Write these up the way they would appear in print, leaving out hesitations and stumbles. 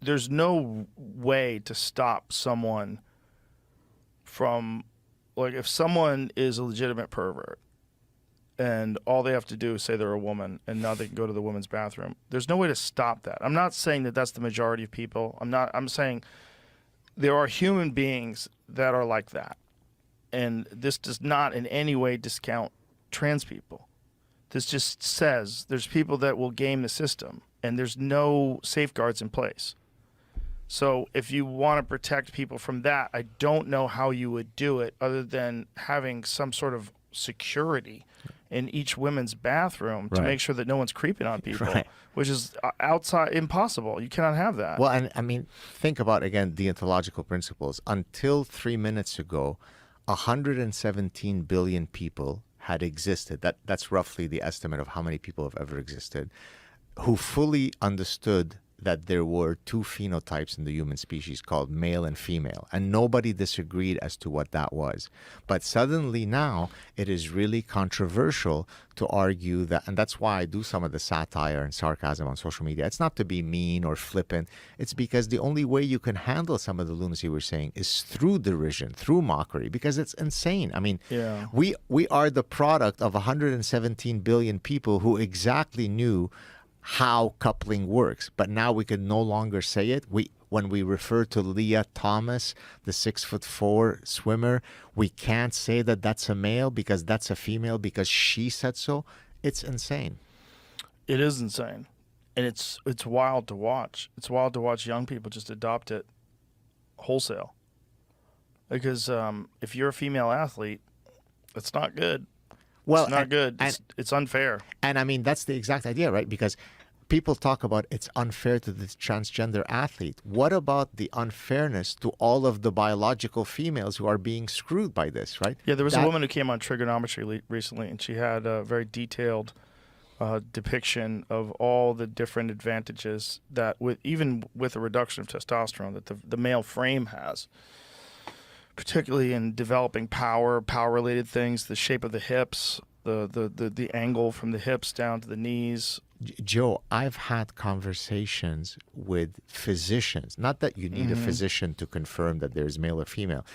there's no way to stop someone from, like, if someone is a legitimate pervert and all they have to do is say they're a woman and now they can go to the women's bathroom, there's no way to stop that. I'm not saying that that's the majority of people. I'm saying there are human beings that are like that. And this does not in any way discount trans people. This just says there's people that will game the system and there's no safeguards in place. So if you want to protect people from that, I don't know how you would do it other than having some sort of security in each women's bathroom to make sure that no one's creeping on people, which is outside impossible. You cannot have that. Well, and I mean, think about, again, deontological principles. Until 3 minutes ago, 117 billion people had existed. That's roughly the estimate of how many people have ever existed, who fully understood that there were two phenotypes in the human species called male and female, and nobody disagreed as to what that was. But suddenly now it is really controversial to argue that, and that's why I do some of the satire and sarcasm on social media. It's not to be mean or flippant. It's because the only way you can handle some of the lunacy we're saying is through derision, through mockery, because it's insane. I mean, we are the product of 117 billion people who exactly knew how coupling works, but now we can no longer say it. When we refer to Leah Thomas, the 6'4" swimmer, we can't say that that's a male because that's a female because she said so. It's insane. It is insane, and it's wild to watch. It's wild to watch young people just adopt it wholesale. Because if you're a female athlete, it's not good. Well, it's not good. It's unfair. And I mean, that's the exact idea, right? Because people talk about it's unfair to the transgender athlete. What about the unfairness to all of the biological females who are being screwed by this, right? Yeah, there was a woman who came on Trigonometry recently, and she had a very detailed depiction of all the different advantages that, even with a reduction of testosterone, that the male frame has. Particularly in developing power-related things, the shape of the hips, the angle from the hips down to the knees. Joe, I've had conversations with physicians. Not that you need a physician to confirm that there's male or female,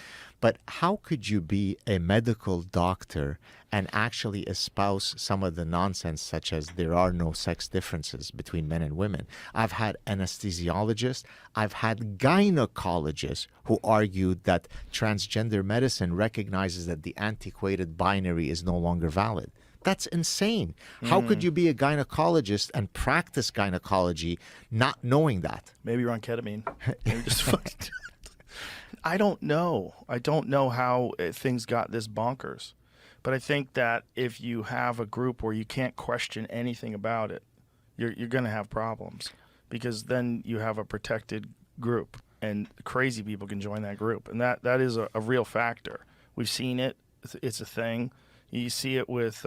but how could you be a medical doctor and actually espouse some of the nonsense such as there are no sex differences between men and women? I've had anesthesiologists, I've had gynecologists who argued that transgender medicine recognizes that the antiquated binary is no longer valid. That's insane. How could you be a gynecologist and practice gynecology not knowing that? Maybe you're on ketamine. Maybe just fucking... I don't know. I don't know how things got this bonkers. But I think that if you have a group where you can't question anything about it, you're going to have problems. Because then you have a protected group, and crazy people can join that group. And that is a real factor. We've seen it. It's a thing. You see it with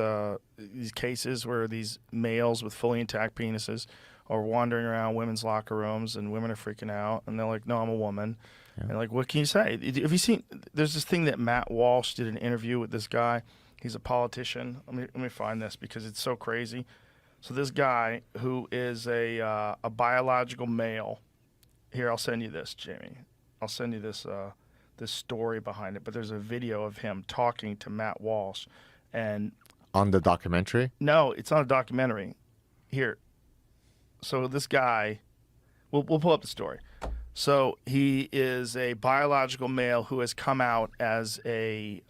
these cases where these males with fully intact penises are wandering around women's locker rooms, and women are freaking out, and they're like, "No, I'm a woman." Yeah. And like, what can you say? Have you seen? There's this thing that Matt Walsh did an interview with this guy. He's a politician. Let me find this because it's so crazy. So this guy who is a biological male. Here, I'll send you this, Jamie. I'll send you this this story behind it. But there's a video of him talking to Matt Walsh. And on the documentary? No, it's not a documentary. Here. So this guy, we'll pull up the story. So he is a biological male who has come out as a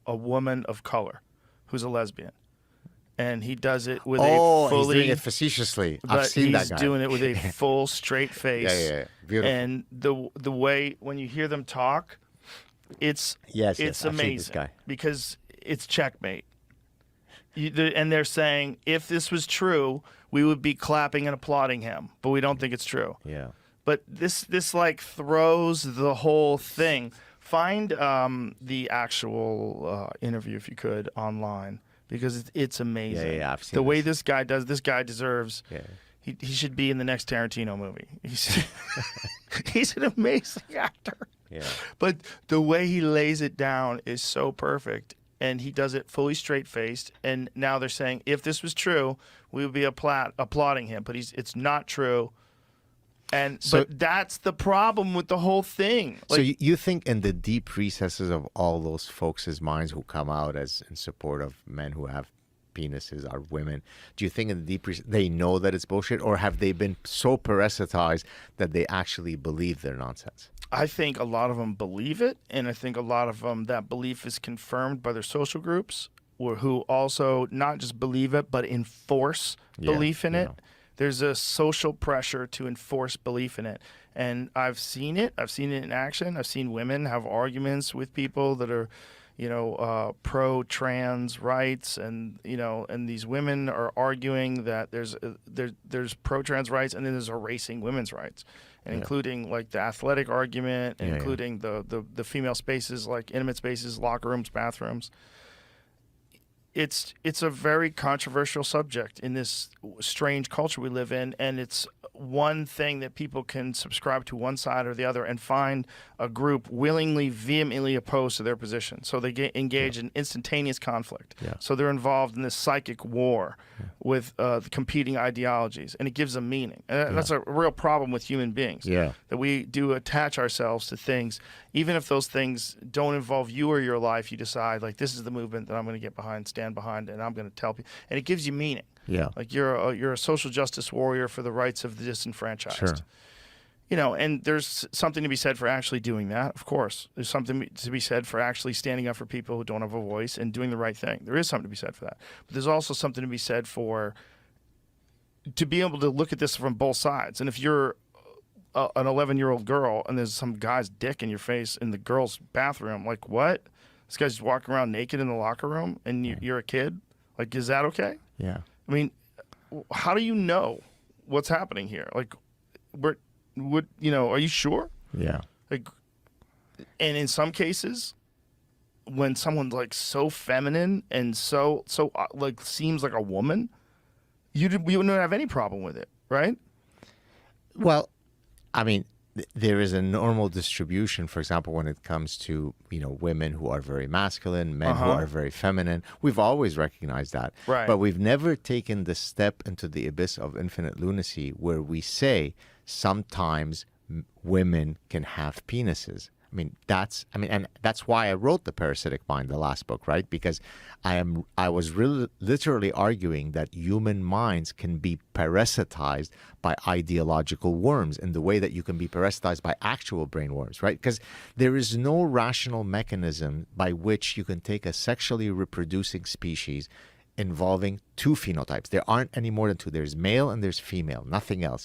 woman of color who's a lesbian. And he does it with a fully... he's doing it facetiously. I've seen that guy. He's doing it with a full, straight face. Yeah. Beautiful. And the way, when you hear them talk, it's amazing. This guy. Because it's checkmate. And they're saying, if this was true, we would be clapping and applauding him. But we don't think it's true. Yeah. But this like throws the whole thing. Find the actual interview, if you could, online. Because it's amazing. Yeah, I've seen the way this guy does. This guy deserves. Yeah. He should be in the next Tarantino movie. He's an amazing actor. Yeah. But the way he lays it down is so perfect, and he does it fully straight-faced. And now they're saying, if this was true, we would be applauding him. But it's not true. But that's the problem with the whole thing. So you think in the deep recesses of all those folks' minds who come out as in support of men who have penises are women, do you think in the deep they know that it's bullshit, or have they been so parasitized that they actually believe their nonsense? I think a lot of them believe it, and I think a lot of them, that belief is confirmed by their social groups, or who also not just believe it, but enforce belief in it. There's a social pressure to enforce belief in it. And I've seen it. I've seen it in action. I've seen women have arguments with people that are, pro-trans rights, and these women are arguing that there's pro-trans rights, and then there's erasing women's rights, and including like the athletic argument, and including the female spaces, like intimate spaces, locker rooms, bathrooms. It's a very controversial subject in this strange culture we live in, and it's one thing that people can subscribe to one side or the other and find a group willingly, vehemently opposed to their position. So they engage in instantaneous conflict. So they're involved in this psychic war with the competing ideologies, and it gives them meaning. And that's a real problem with human beings, that we do attach ourselves to things. Even if those things don't involve you or your life, you decide, like, this is the movement that I'm going to get behind, stand behind, and I'm going to tell people. And it gives you meaning. Like you're a social justice warrior for the rights of the disenfranchised. And there's something to be said for actually doing that. Of course, there's something to be said for actually standing up for people who don't have a voice and doing the right thing. There is something to be said for that. But there's also something to be said for to be able to look at this from both sides. And if you're an 11-year-old girl and there's some guy's dick in your face in the girl's bathroom, like, what? This guy's just walking around naked in the locker room, and you're a kid? Like, is that okay? I mean, how do you know what's happening here? Like, are you sure? Like, and in some cases, when someone's like so feminine and so like seems like a woman, you wouldn't have any problem with it, right? Well, I mean, there is a normal distribution, for example, when it comes to, women who are very masculine, men who are very feminine. We've always recognized that. But we've never taken the step into the abyss of infinite lunacy where we say sometimes women can have penises. And that's why I wrote The Parasitic Mind, the last book, right? Because I was literally arguing that human minds can be parasitized by ideological worms in the way that you can be parasitized by actual brain worms, right? Because there is no rational mechanism by which you can take a sexually reproducing species involving two phenotypes. There aren't any more than two. There's male and there's female, nothing else.